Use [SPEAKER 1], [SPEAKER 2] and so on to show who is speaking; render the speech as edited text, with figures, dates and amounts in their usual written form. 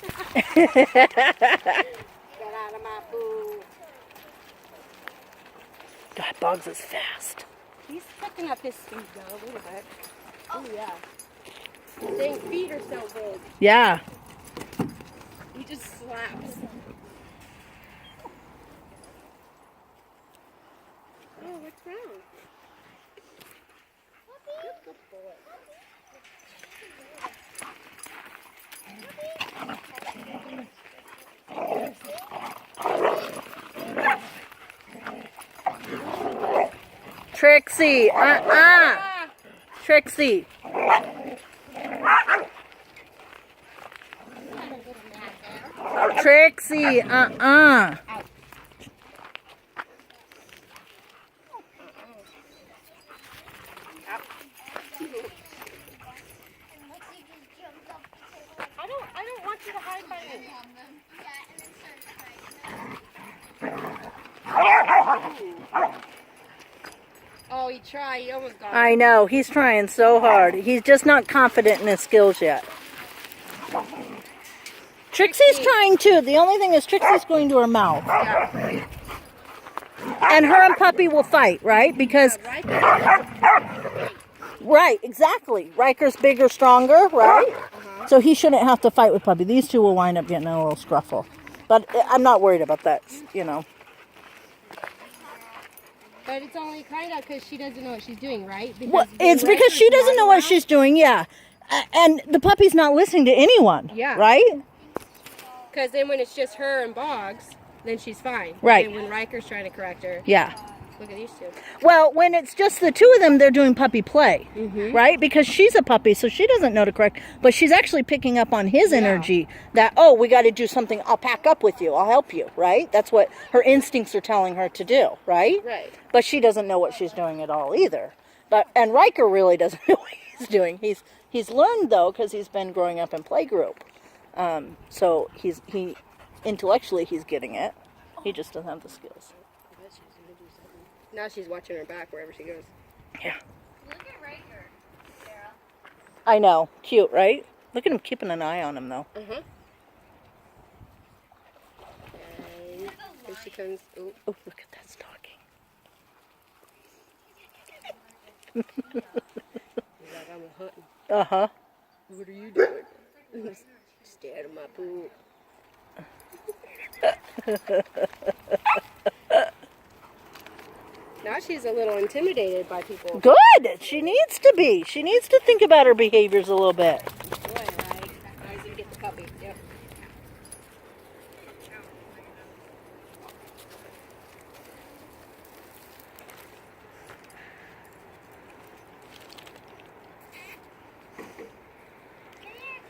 [SPEAKER 1] Get out of my food.
[SPEAKER 2] God, Boggs is fast.
[SPEAKER 1] He's picking up his speed though a little bit. Oh yeah. His dang feet are so big.
[SPEAKER 2] Yeah.
[SPEAKER 1] He just slaps. Oh, what's wrong? Good boy.
[SPEAKER 2] Trixie, Trixie. Trixie,
[SPEAKER 1] I don't want you to hide by me. Oh, he tried. He almost got it.
[SPEAKER 2] I know, he's trying so hard. He's just not confident in his skills yet. Trixie's trying too. The only thing is Trixie's going to her mouth.
[SPEAKER 1] Yeah.
[SPEAKER 2] And her and Puppy will fight, right? Because, right, exactly. Ryker's bigger, stronger, right? So he shouldn't have to fight with Puppy. These two will wind up getting a little scruffle. But I'm not worried about that, you know.
[SPEAKER 1] But it's only kind of because she doesn't know what she's doing, right?
[SPEAKER 2] Well, it's because she doesn't know what she's doing, yeah. And the puppy's not listening to anyone,
[SPEAKER 1] yeah.
[SPEAKER 2] Right?
[SPEAKER 1] Because then when it's just her and Boggs, then she's fine.
[SPEAKER 2] Right.
[SPEAKER 1] And when Ryker's trying to correct her.
[SPEAKER 2] Yeah.
[SPEAKER 1] Look at these two.
[SPEAKER 2] Well, when it's just the two of them, they're doing puppy play,
[SPEAKER 1] Mm-hmm.
[SPEAKER 2] right? Because she's a puppy, so she doesn't know to correct. But she's actually picking up on his energy that, oh, we got to do something. I'll pack up with you. I'll help you, right? That's what her instincts are telling her to do, right?
[SPEAKER 1] Right.
[SPEAKER 2] But she doesn't know what she's doing at all either. And Ryker really doesn't know what he's doing. He's learned, though, because he's been growing up in playgroup. So he intellectually he's getting it. He just doesn't have the skills.
[SPEAKER 1] Now she's watching her back wherever she goes.
[SPEAKER 2] Yeah.
[SPEAKER 3] Look at Ryker, Sarah.
[SPEAKER 2] I know. Cute, right? Look at him keeping an eye on him, though.
[SPEAKER 1] Uh-huh. And here she comes. Ooh.
[SPEAKER 2] Oh, look at that stalking.
[SPEAKER 1] He's like, I'm hunting.
[SPEAKER 2] Uh-huh.
[SPEAKER 1] What are you doing? Stay out of my pool. Now she's a little intimidated by people.
[SPEAKER 2] Good. She needs to be. She needs to think about her behaviors a little bit.